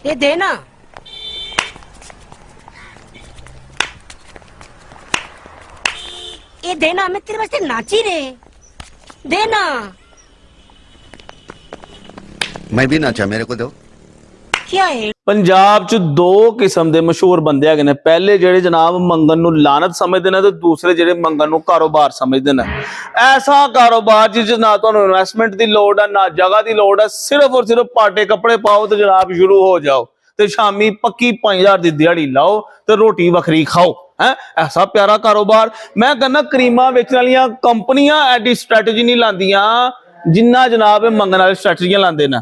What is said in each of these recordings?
ये दे ना, ये देना, मैं तेरे वास्ते नाची रे, देना। मैं भी नाचा, मेरे को दो। क्या है? ਪੰਜਾਬ 'ਚ ਦੋ ਕਿਸਮ ਦੇ ਮਸ਼ਹੂਰ ਬੰਦੇ ਹੈਗੇ ਨੇ। ਪਹਿਲੇ ਜਿਹੜੇ ਜਨਾਬ ਮੰਗਣ ਨੂੰ ਲਾਨਤ ਸਮਝਦੇ ਨੇ ਤੇ ਦੂਸਰੇ ਜਿਹੜੇ ਮੰਗਣ ਨੂੰ ਕਾਰੋਬਾਰ ਸਮਝਦੇ ਨੇ। ਐਸਾ ਕਾਰੋਬਾਰ ਜਿਸ ਨਾ ਤੁਹਾਨੂੰ ਇਨਵੈਸਟਮੈਂਟ ਦੀ ਲੋੜ ਹੈ ਨਾ ਜਗ੍ਹਾ ਦੀ ਲੋੜ ਹੈ, ਸਿਰਫ ਔਰ ਸਿਰਫ ਪਾਟੇ ਕੱਪੜੇ ਪਾਓ ਤੇ ਜਨਾਬ ਸ਼ੁਰੂ ਹੋ ਜਾਓ ਤੇ ਸ਼ਾਮੀ ਪੱਕੀ 5000 ਦੀ ਦਿਹਾੜੀ ਲਾਓ ਤੇ ਰੋਟੀ ਵੱਖਰੀ ਖਾਓ। है ऐसा प्यारा कारोबार। मैं कहना क्रीमा बेचने वाली कंपनियां एडी स्ट्रैटेजी नहीं लांदियां जिन्ना जनाब मंगन वाले स्ट्रैटेजियां लांदे ने।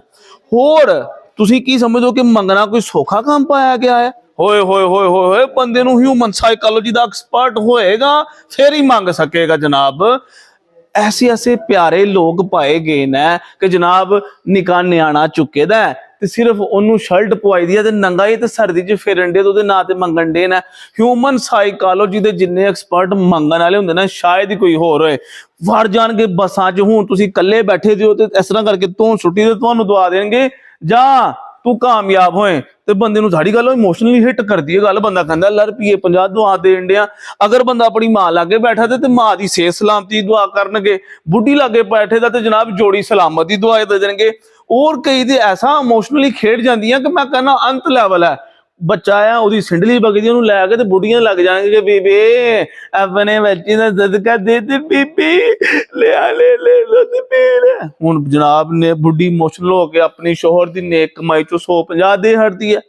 होर तुसी की समझो कि मंगना कोई सौखा काम पाया गया है? होए होए होए होए बंदे नूं ह्यूमन साइकोलॉजी दा एक्सपर्ट होएगा फिर ही मंग सकेगा जनाब। ऐसे ऐसे प्यारे लोग पाए गए ने कि जनाब निका न्याणा चुके दा ते सिर्फ ओनू शर्ट पवाई दी है ते नंगा ही ते सर्दी च फिरन दे ते ना ते मंगन दे ने। ह्यूमन साइकोलॉजी दे जिन्ने एक्सपर्ट मंगन वाले हुंदे ने शायद ही कोई होर होए। वड़ जाणगे बसां च हुण तुसीं कल्ले बैठे दिओ ते इस तरह करके तूं छुट्टी ते तुहानू दवा देणगे जा तू कामयाब होए ते बंदे नूं सारी गल इमोशनली हिट करदी है गल। बंदा कहंदा लै रुपये 50 दुआ देण दियां। अगर बंदा अपनी मां लागे बैठा ते मां दी सेहत सलामती दुआ करनगे, बुढ़ी लागे बैठे दा ते जनाब जोड़ी सलामत दी दुआ दे देणगे। और कई ते ऐसा इमोशनली खेड जांदियां कि मैं कहना अंत लैवल है। बच्चा है ओदी सिंडली बगदी ओनू लैके ते बुढ़ियां लग जाएंगे कि बीबी अपने बच्चे दा सदका दे ते बीबी ले आ ले ले दुध पी ले। हुण जनाब ने बुढ़ी इमोशनल हो के अपनी शोहर दी नेक कमाई चों 150 दे हटदी है।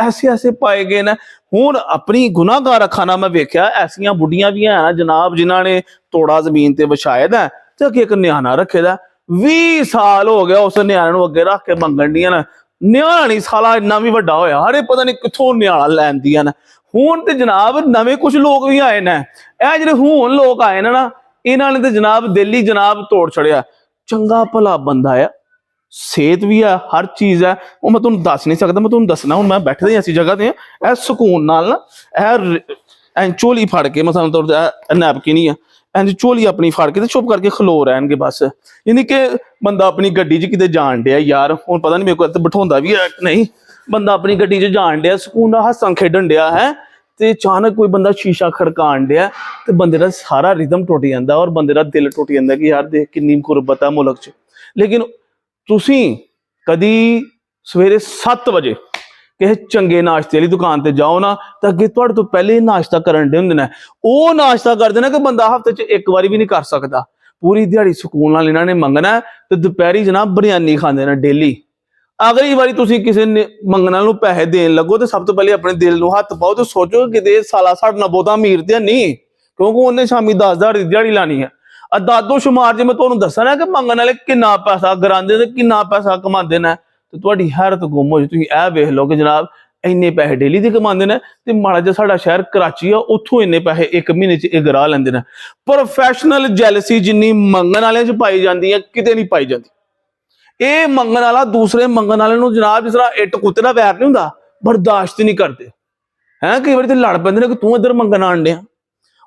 ऐसे ऐसे पाए गए ने। हुण अपनी गुनाहगार खाना मैं वेख्या ऐसियां बुढ़ियां भी हैं जनाब जिन्हां ने तोड़ा जमीन ते विछाए दा ते अगे एक न्याणा रखे दा। 20 साल हो गया उस न्याणे नूं अगे रख के मंगण दियां ने। न्याणा नहीं साला इन्ना भी वड्डा होया अरे पता नहीं कित्थों न्याणा लैंदियां ने। हुण ते जनाब नवे कुछ लोग भी आए ने। ए जिहड़े हुण लोग आए ने ना इन्हां ने ते जनाब दिल ही जनाब तोड़ छड़िया। चंगा भला बंदा है, सेहत भी है, हर चीज है। वो मैं तुहानूं दस नहीं सकदा, मैं तुहानूं दसना हुण मैं बैठे दे ऐसी जगह ते ए सुकून नाल ना ए झोली फड़ के मैं तुहानूं तौर नैपकिन ही इंज झोली अपनी फड़ के ते चुप करके खलो रहणगे बस। यानी कि बंदा अपनी गड्डी च किते जाण डिया यार हुण पता नहीं मेरे को बिठाउंदा भी है कि नहीं। बंदा अपनी गड्डी च जाण डिया सुकून नाल हस्सण खेडण डिया है ते अचानक कोई बंदा शीशा खड़काण डिया ते बंदे दा सारा रिदम टुट जांदा और बंदे दा दिल टुट जांदा कि यार देख किन्नी गुरबत है मुल्क च। लेकिन तुसीं कदी सवेरे 7 बजे किसी चंगे नाश्ते वाली दुकान ते जाओ ना तो अगे तुहाडे तो पहले नाश्ता करन दे हुंदे ने। ओह नाश्ता करदे ने कि बंदा हफ्ते च एक बारी भी नहीं कर सकदा। पूरी दिहाड़ी सुकून नाल इन्हां ने मंगना ते दोपहरी जनाब बिरयानी खांदे ने डेली। अगली बारी तुसीं किसी मंगण वाले नूं पैसे देण लगो तो सब तो पहले अपने दिल नूं हत्थ पाओ तो सोचो कि साला साडे नाल बहुता अमीर ते नहीं क्योंकि उन्हें शामी 10,000 दी दिहाड़ी लानी है। दादो शुमार जे मैं तुहानूं दस्सां ना कि मंगण वाले किन्ना पैसा गरांदे ते किन्ना पैसा कमांदे ने तो तुहाडी हैरत गुम हो जाए। तुसीं ए वेख लो कि जनाब इन्ने पैसे डेली दे कमांदे ने ते माड़ा जिहा साडा शहर कराची आ उत्थों इन्ने पैसे एक महीने च इगरा लैंदे ने। प्रोफैशनल जैलसी जिन्नी मंगण वालियां च पाई जांदी है किते नहीं पाई जांदी। ये मंगण वाला दूसरे मंगण वाले नूं जनाब जिस तरह इट कुत्ते दा वैर नहीं हुंदा बर्दाश्त नहीं करते हैं। कई बार लड़ पैंदे ने कि तूं इधर मंगण आण डिया।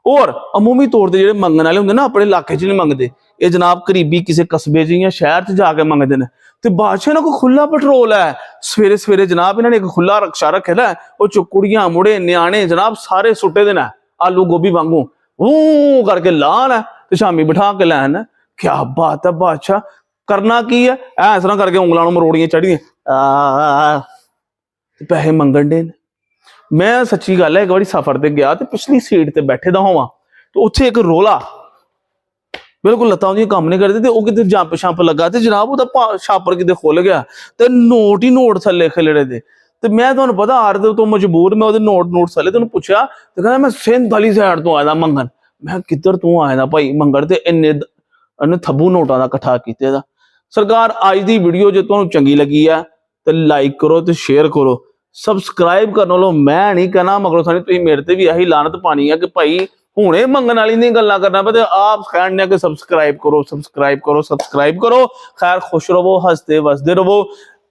और अमूमी तौर पर जो मंगण वाले होंगे ना अपने इलाके च नहीं मंगते, ये जनाब करीबी किसी कस्बे च या शहर च जाके मंगते हैं। तो बादशाह ना कोई खुला पेट्रोल है सवेरे सवेरे जनाब इन्होंने एक खुला रक्षा रखे दा वो च कुड़ियां मुड़े न्याणे जनाब सारे सुटे दे ना आलू गोभी वांगू वो करके लान है तो शामी बिठा के लैन। क्या बात है बादशाह करना की है इस तरह करके उंगलों मरोड़ियां चढ़ियां पैसे मंगन दे। मैं सच्ची गल है एक बार सफर ते गया तो पिछली सीट ते बैठे दा होवां तो उत्थे एक रोला बिल्कुल लत्तां उहदियां कम नहीं करदी ते ओह किते जंप शंप लगा ते जनाब ओहदा छापर किते खुल गया ते नोट ही नोट थल्ले खिलड़े दे। ते मैं तुहानूं पता आरदे तो मजबूर मैं ओहदे नोट थल्ले ते उहनूं पुछया ते कहंदा मैं सिंध वाली साइड तो आया दा मंगन। मैं किधर तू आया दा भाई मंगण ते इन्ने थब्बू नोटां दा इकट्ठा कीते दा। सरकार अज दी वीडियो जे तुहानूं चंगी लगी है ते लाइक करो ते शेयर करो सबसक्राइब करने वालों मैं नहीं कहना मगरों सानी तुसीं मेरे ते भी यही लानत पानी है कि भाई हुणे मंगण वाली नहीं गल्लां करना पे आप कहने कि सब्सक्राइब करो सब्सक्राइब करो सब्सक्राइब करो। खैर खुश रहो हसते वसदे रहो।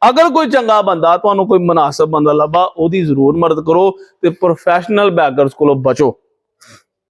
अगर कोई चंगा बंदा तुहानूं कोई मुनासिब बंदा लभा ओहदी जरूर मदद करो ते प्रोफैशनल बैगर्स कोलों बचो।